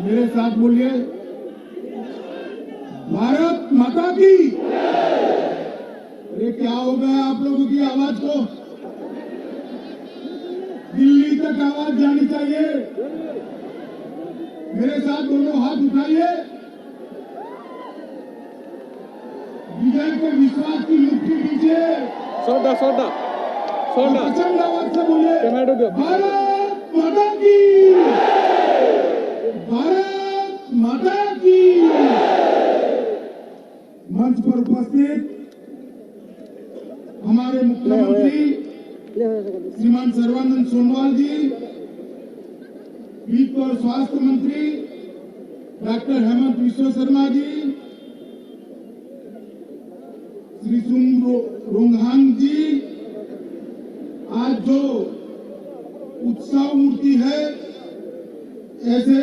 मेरे साथ बोलिए, भारत माता की। अरे क्या हो गया आप लोगों की आवाज को? दिल्ली तक आवाज जानी चाहिए। मेरे साथ दोनों हाथ उठाइए। विजय के विश्वास की मुट्ठी दीजिए। सोडा सोडा सोडा प्रचंड आवाज से बोलिए, टमाटो दो। भारत माता की, भारत माता की। मंच पर उपस्थित हमारे मुख्यमंत्री श्रीमान सर्बानंद सोनोवाल जी, वित्त और स्वास्थ्य मंत्री डॉक्टर हेमंत विश्व शर्मा जी, श्री सुम रोंगहांग जी, आज जो उत्सव मूर्ति है, ऐसे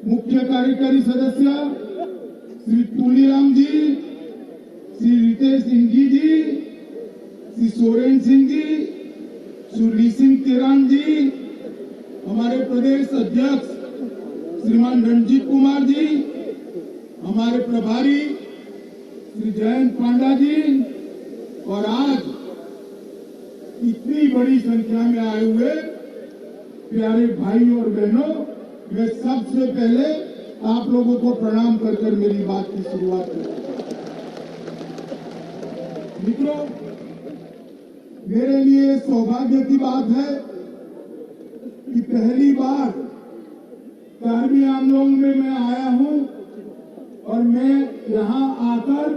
मुख्य कार्यकारी सदस्य श्री तुलीराम जी, श्री रितेश सिंघी जी, श्री सोरेन सिंह जी, श्री सिंह तेरान जी, हमारे प्रदेश अध्यक्ष श्रीमान रणजीत कुमार जी, हमारे प्रभारी श्री जयंत पांडा जी, और आज इतनी बड़ी संख्या में आए हुए प्यारे भाई और बहनों, मैं सबसे पहले आप लोगों को प्रणाम कर मेरी बात की शुरुआत करता हूं। मित्रों, मेरे लिए सौभाग्य की बात है कि पहली बार कार्बी आंगलोंग में मैं आया हूं और मैं यहां आकर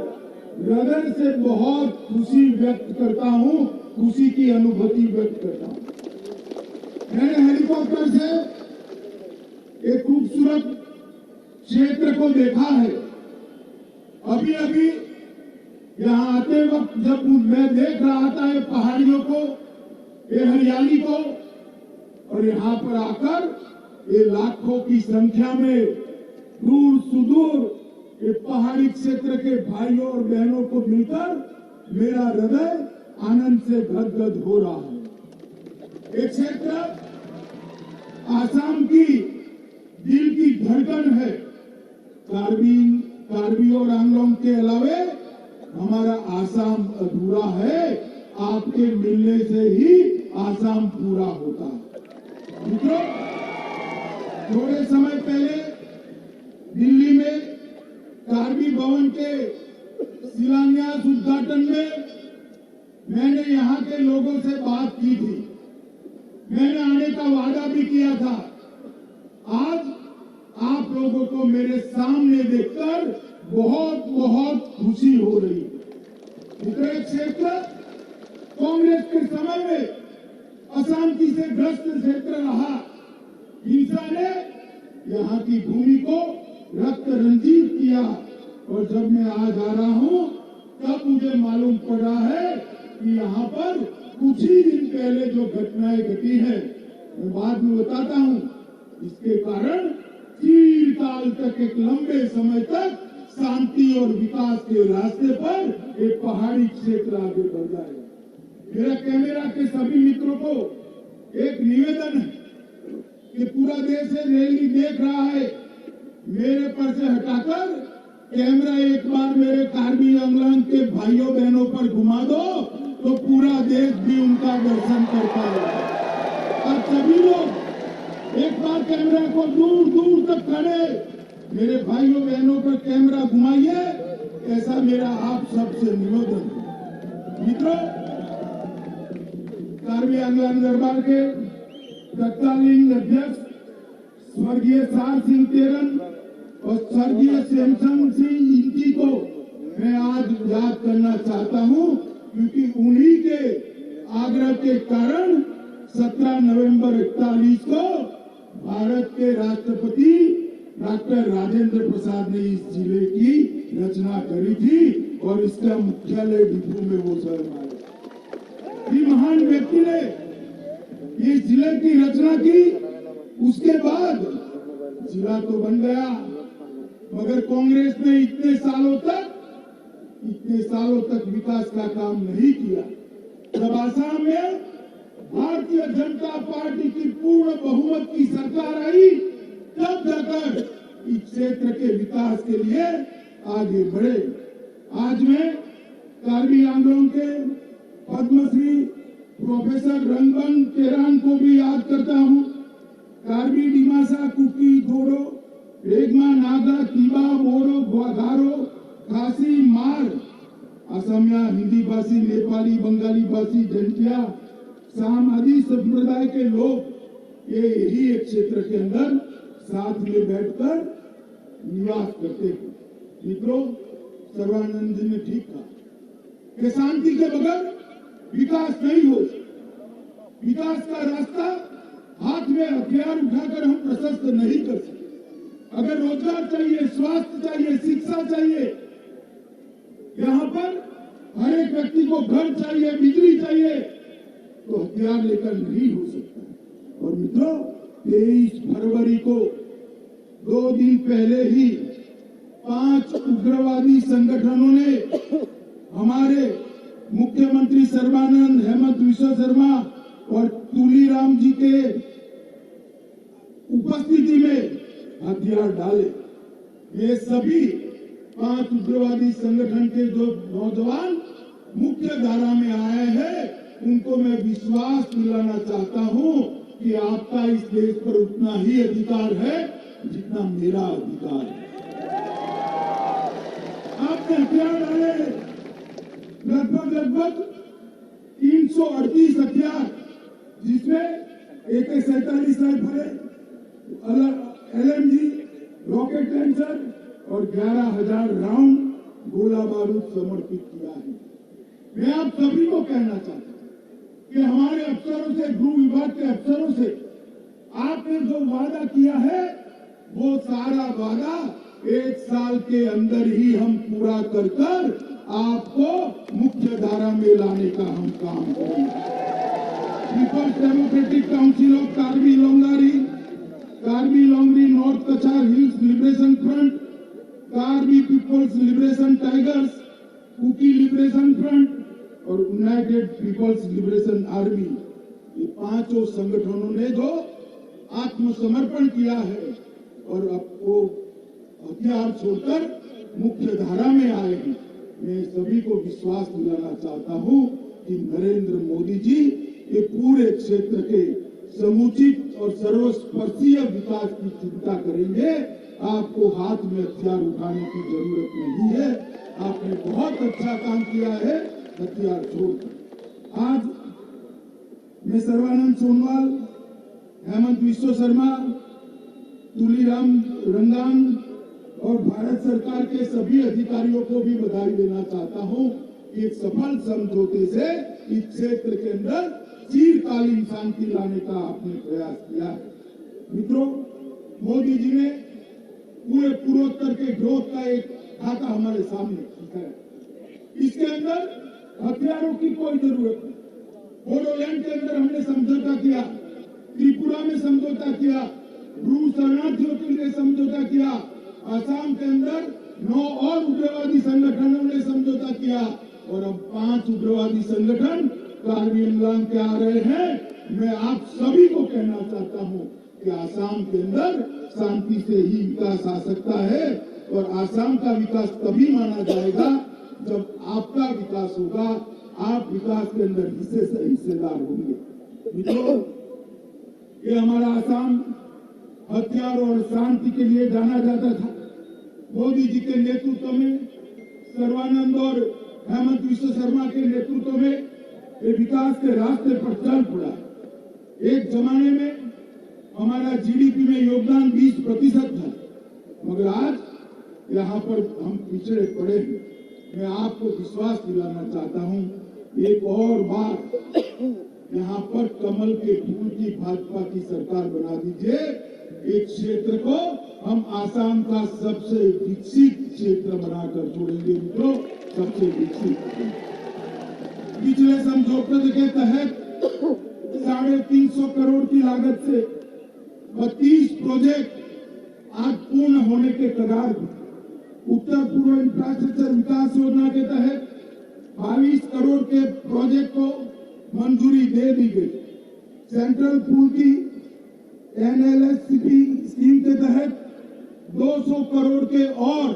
हृदय से बहुत खुशी व्यक्त करता हूं, खुशी की अनुभूति व्यक्त करता हूं। मैंने हेलीकॉप्टर से एक खूबसूरत क्षेत्र को देखा है। अभी अभी यहाँ आते वक्त जब मैं देख रहा था ये पहाड़ियों को, ये हरियाली को, और यहाँ पर आकर ये लाखों की संख्या में दूर सुदूर ये पहाड़ी क्षेत्र के भाइयों और बहनों को मिलकर मेरा हृदय आनंद से गदगद हो रहा है। ये क्षेत्र आसाम की दिल की धड़कन है। कार्बी और आंगलोंग के अलावे हमारा आसाम अधूरा है। आपके मिलने से ही आसाम पूरा होता है। मित्रों, थोड़े समय पहले दिल्ली में कार्बी भवन के शिलान्यास उद्घाटन में मैंने यहाँ के लोगों से बात की थी। मैंने आने का वादा भी किया था। आज आप लोगों को मेरे सामने देखकर बहुत बहुत खुशी हो रही है। मित्रों, क्षेत्र कांग्रेस के समय में अशांति से ग्रस्त क्षेत्र रहा। हिंसा ने यहाँ की भूमि को रक्त रंजित किया, और जब मैं आज आ रहा हूँ तब मुझे मालूम पड़ा है कि यहाँ पर कुछ ही दिन पहले जो घटनाएं घटी है, मैं बाद में बताता हूँ। इसके कारण चिरकाल तक, एक लंबे समय तक शांति और विकास के रास्ते पर एक पहाड़ी क्षेत्र आगे बढ़ जाएगा। मेरा कैमरा के सभी मित्रों को एक निवेदन है कि पूरा देश रैली देख रहा है, मेरे पर से हटाकर कैमरा एक बार मेरे कार्बी आंगलोंग के भाइयों बहनों पर घुमा दो, तो पूरा देश भी उनका दर्शन करता है। और सभी लोग एक बार कैमरा को दूर दूर तक खड़े मेरे भाइयों बहनों पर कैमरा घुमाइए, ऐसा मेरा आप सबसे निवेदन है। मित्रों, कार्बी आंगलोंग दरबार के तत्कालीन अध्यक्ष स्वर्गीय सार सिंह तेरन और स्वर्गीय श्यामचंद सिंह इंटी को मैं आज याद करना चाहता हूं, क्योंकि उन्हीं के आग्रह के कारण 17 नवंबर 41 को भारत के राष्ट्रपति डॉक्टर राजेंद्र प्रसाद ने इस जिले की रचना करी थी, और इसका मुख्यालय डिब्रू में वो शहर आया। ये महान व्यक्ति ने ये जिले की रचना की। उसके बाद जिला तो बन गया, मगर कांग्रेस ने इतने सालों तक विकास का काम नहीं किया। जब आसाम में भारतीय जनता पार्टी की पूर्ण बहुमत की सरकार आई, तब तब जाकर इस क्षेत्र के विकास के लिए आगे बढ़े। आज मैं कार्बी आंदोलन के पद्मश्री प्रोफेसर रंगबन तेरान को भी याद करता हूं। कार्बी डिमासा कुकी घोड़ो रेगमा नागा कीबा बोरो गारो खासी मार असमिया हिंदी भाषी नेपाली बंगाली भाषी जंटिया साम आदि संप्रदाय के लोग ये यही एक क्षेत्र के अंदर साथ में बैठकर निवास करते हैं। मित्रों, सर्वानंद जी ने ठीक कहा कि शांति के बगैर विकास नहीं हो। विकास का रास्ता हाथ में हथियार उठाकर हम प्रशस्त नहीं कर सकते। अगर रोजगार चाहिए, स्वास्थ्य चाहिए, शिक्षा चाहिए, यहाँ पर हर एक व्यक्ति को घर चाहिए, बिजली चाहिए, तो हथियार लेकर नहीं हो सकता। और मित्रों, 23 फरवरी को 2 दिन पहले ही 5 उग्रवादी संगठनों ने हमारे मुख्यमंत्री सर्बानंद, हेमंत विश्व शर्मा और तुलीराम जी के उपस्थिति में हथियार डाले। ये सभी 5 उग्रवादी संगठन के जो नौजवान मुख्य धारा में आए हैं, उनको मैं विश्वास दिलाना चाहता हूं कि आपका इस देश पर उतना ही अधिकार है जितना मेरा अधिकार है। आपने हथियार डाले, लगभग 338 हथियार, जिसमें AK-47 राइफलें, LMG, रॉकेट लॉन्चर और 11,000 राउंड गोला बारूद समर्पित किया है। मैं आप सभी को कहना चाहता हूं कि हमारे अफसरों से, गृह विभाग के अफसरों से आपने जो वादा किया है, वो सारा वादा 1 साल के अंदर ही हम पूरा कर आपको मुख्य धारा में लाने का हम काम करेंगे। Peoples Democratic Council of Karbi Longri North Cachar Hills Liberation Front, Karbi Peoples Liberation Tigers, Kuki Liberation Front और यूनाइटेड पीपल्स लिबरेशन आर्मी, ये 5 संगठनों ने जो आत्मसमर्पण किया है और अब वो हथियार छोड़कर मुख्य धारा में आए हैं। मैं सभी को विश्वास दिलाना चाहता हूं कि नरेंद्र मोदी जी ये पूरे क्षेत्र के समुचित और सर्वस्पर्शीय विकास की चिंता करेंगे। आपको हाथ में हथियार उठाने की जरूरत नहीं है। आपने बहुत अच्छा काम किया है हथियार छोड़कर। आज मैं सर्बानंद सोनोवाल, हेमंत विश्व शर्मा, तुलीराम रंगान और भारत सरकार के सभी अधिकारियों को भी बधाई देना चाहता हूं कि एक सफल समझौते से इस क्षेत्र के अंदर चिरकालीन शांति लाने का आपने प्रयास किया है। मित्रों, मोदी जी ने पूरे पूर्वोत्तर के ग्रोथ का एक खाता हमारे सामने रखा है। इसके अंदर हथियारों की कोई जरूरत नहीं। बोडोलैंड के अंदर हमने समझौता किया, त्रिपुरा में समझौता किया, ब्रू शरणार्थियों के लिए समझौता किया, असम के अंदर 9 और उग्रवादी संगठनों ने समझौता किया और अब 5 उग्रवादी संगठन कार्बी आंदोलन के आ रहे हैं। मैं आप सभी को कहना चाहता हूं कि आसाम के अंदर शांति से ही विकास आ सकता है और आसाम का विकास तभी माना जाएगा जब आपका विकास होगा। आप विकास के अंदर हिस्सेदार होंगे। मित्रों, ये हमारा आसाम हथियार और शांति के लिए जाना जाता था। मोदी जी के नेतृत्व में, सर्बानंद और हेमंत विश्व शर्मा के नेतृत्व में ये विकास के रास्ते पर चल पड़ा। एक जमाने में हमारा जीडीपी में योगदान 20% था, मगर आज यहाँ पर हम पिछड़े पड़े हैं। मैं आपको विश्वास दिलाना चाहता हूँ, एक और बार यहाँ पर कमल के फूल की भाजपा की सरकार बना दीजिए। एक क्षेत्र को हम आसाम का सबसे विकसित क्षेत्र बनाकर छोड़ेंगे। मित्रों, सबसे विकसित। पिछले समझौते के तहत 350 करोड़ की लागत से 32 प्रोजेक्ट आज पूर्ण होने के कगार पर। उत्तर पूर्व इंफ्रास्ट्रक्चर विकास योजना के तहत 22 करोड़ के प्रोजेक्ट को मंजूरी दे दी गई। सेंट्रल पूल की NLSCP स्कीम स्कीम के तहत 200 करोड़ के और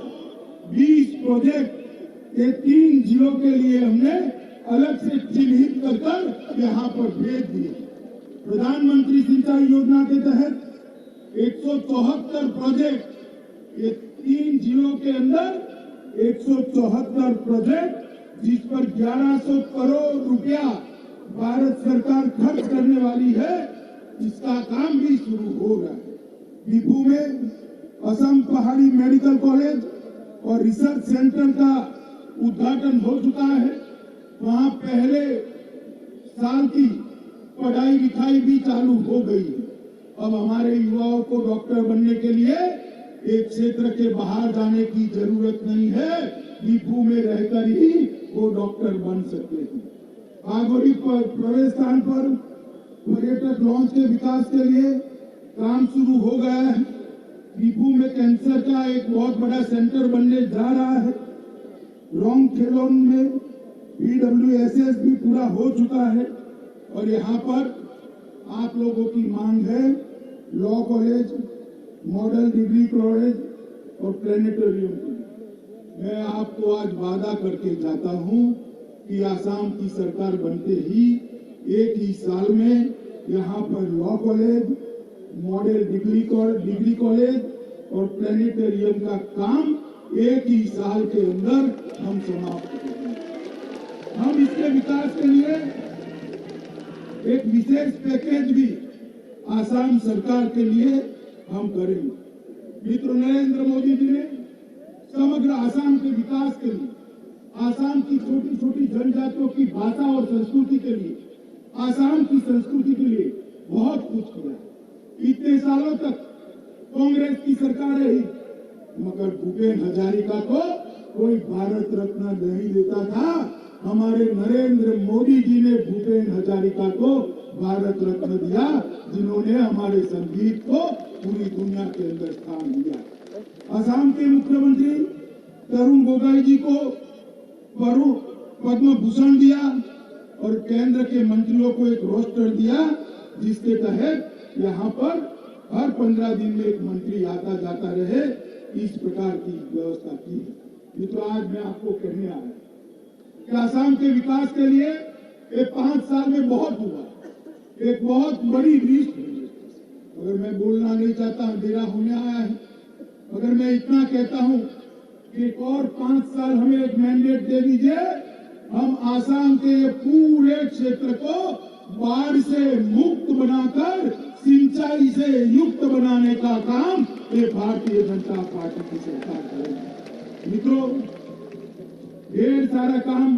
20 प्रोजेक्ट ये 3 जिलों के लिए हमने अलग से चिन्हित कर यहाँ पर भेज दिए। प्रधानमंत्री सिंचाई योजना के तहत 174 प्रोजेक्ट, ये 3 जिलों के अंदर 174 प्रोजेक्ट, जिस पर 1100 करोड़ रुपया भारत सरकार खर्च करने वाली है, इसका काम भी शुरू हो रहा है। दीपू में असम पहाड़ी मेडिकल कॉलेज और रिसर्च सेंटर का उद्घाटन हो चुका है। वहां पहले साल की पढ़ाई लिखाई भी चालू हो गई है। अब हमारे युवाओं को डॉक्टर बनने के लिए एक क्षेत्र के बाहर जाने की जरूरत नहीं है, दीपू में रहकर ही वो डॉक्टर बन सकते हैं। आगोरी प्रवेश स्थान पर पर्यटक लॉन्च के विकास के लिए काम शुरू हो गया है। दीपू में कैंसर का एक बहुत बड़ा सेंटर बनने जा रहा है। रोंग खेलोन में PWSS भी पूरा हो चुका है और यहाँ पर आप लोगों की मांग है law college, model degree college और प्लेनेटोरियम की। मैं आपको आज वादा करके जाता हूँ कि आसाम की सरकार बनते ही एक ही साल में यहाँ पर law college, model degree college और प्लेनेटोरियम का काम एक ही साल के अंदर हम समाप्त करेंगे। हम इसके विकास के लिए एक विशेष पैकेज भी आसाम सरकार के लिए हम करेंगे। मित्रों, नरेंद्र मोदी जी ने समग्र आसाम के विकास के लिए, आसाम की छोटी छोटी जनजातियों की भाषा और संस्कृति के लिए, आसाम की संस्कृति के लिए बहुत कुछ किया। इतने सालों तक कांग्रेस की सरकार रही, मगर भूपेन हजारिका को कोई भारत रत्न नहीं देता था। हमारे नरेंद्र मोदी जी ने भूपेन हजारिका को भारत रत्न दिया, जिन्होंने हमारे संगीत को पूरी दुनिया के अंदर स्थान दिया। असम के मुख्यमंत्री तरुण गोगोई जी को पद्म भूषण दिया और केंद्र के मंत्रियों को एक रोस्टर दिया, जिसके तहत यहाँ पर हर 15 दिन में एक मंत्री आता जाता रहे, इस प्रकार की व्यवस्था की है। मित्रों, आज मैं आपको कहने आया कि आसाम के विकास के लिए ये 5 साल में बहुत हुआ, एक बहुत बड़ी लिस्ट है। अगर मैं बोलना नहीं चाहता, अंधेरा होने आया है, अगर मैं इतना कहता हूं कि एक और 5 साल हमें एक मैंडेट दे दीजिए, हम आसाम के ये पूरे क्षेत्र को बाढ़ से मुक्त बनाकर सिंचाई से युक्त बनाने का काम ये भारतीय जनता पार्टी की सरकार करेगी। मित्रों, ढेर सारा काम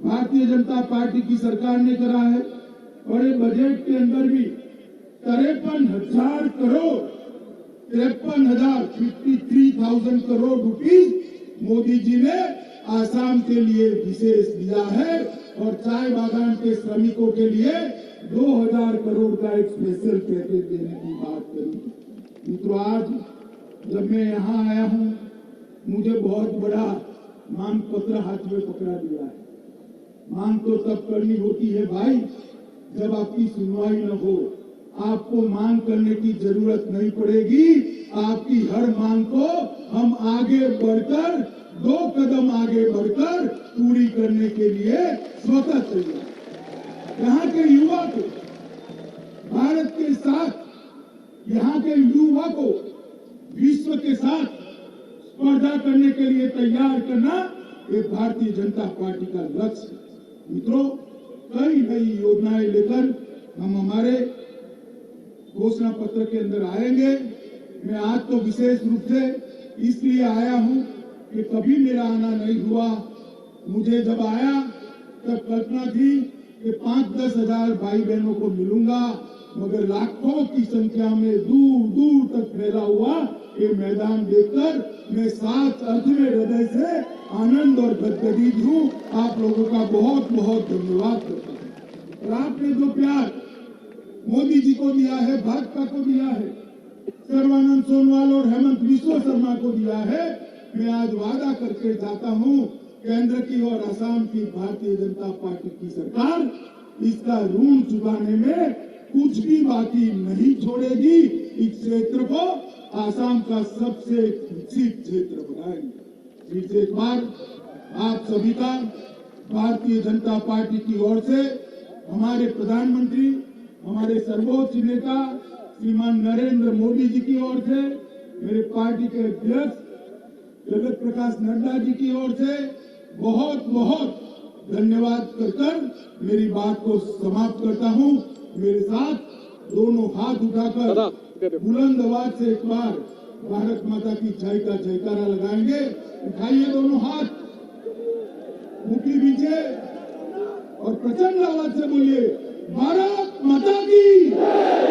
भारतीय जनता पार्टी की सरकार ने करा है और ये बजट के अंदर भी 53,000 करोड़ 53,000 करोड़ रुपीस मोदी जी ने आसाम के लिए विशेष दिया है और चाय बागान के श्रमिकों के लिए 2,000 करोड़ का एक स्पेशल पैकेज देने की बात करी। मित्रों, आज जब मैं यहाँ आया हूँ, मुझे बहुत बड़ा मांग पत्र हाथ में पकड़ा दिया है। मांग तो तब करनी होती है भाई जब आपकी सुनवाई न हो। आपको मांग करने की जरूरत नहीं पड़ेगी। आपकी हर मांग को हम आगे बढ़कर 2 कदम आगे बढ़कर पूरी करने के लिए स्वतः तैयार। यहाँ के युवा को भारत के साथ, यहाँ के युवा को विश्व के साथ स्पर्धा करने के लिए तैयार करना ये भारतीय जनता पार्टी का लक्ष्य है। मित्रों, कई नई योजनाएं लेकर हम हमारे घोषणा पत्र के अंदर आएंगे। मैं आज तो विशेष रूप से इसलिए आया हूं कि कभी मेरा आना नहीं हुआ। मुझे जब आया तब कल्पना थी कि 5-10 हजार भाई बहनों को मिलूंगा, मगर लाखों की संख्या में दूर दूर तक फैला हुआ ये मैदान देखकर मैं सात अर्थ में हृदय से आनंद और गदगदित हूँ। आप लोगों का बहुत बहुत धन्यवाद करता हूँ। और आपने जो प्यार मोदी जी को दिया है, भाजपा को दिया है, सर्बानंद सोनोवाल और हेमंत बिस्वा शर्मा को दिया है, मैं आज वादा करके जाता हूँ केंद्र की और असम की भारतीय जनता पार्टी की सरकार इसका ऋण चुकाने में कुछ भी बाकी नहीं छोड़ेगी। इस क्षेत्र को आसाम का सबसे विकसित क्षेत्र बनाएंगे। फिर से एक बार आप सभी का भारतीय जनता पार्टी की ओर से, हमारे प्रधानमंत्री, हमारे सर्वोच्च नेता श्रीमान नरेंद्र मोदी जी की ओर से, मेरे पार्टी के अध्यक्ष जगत प्रकाश नड्डा जी की ओर से बहुत बहुत धन्यवाद कर मेरी बात को समाप्त करता हूं। मेरे साथ दोनों हाथ उठाकर बुलंद आवाज से एक बार भारत माता की जय का जयकारा लगाएंगे। उठाइए दोनों हाथ, मुट्ठी पीछे और प्रचंड आवाज से बोलिए, भारत माता की।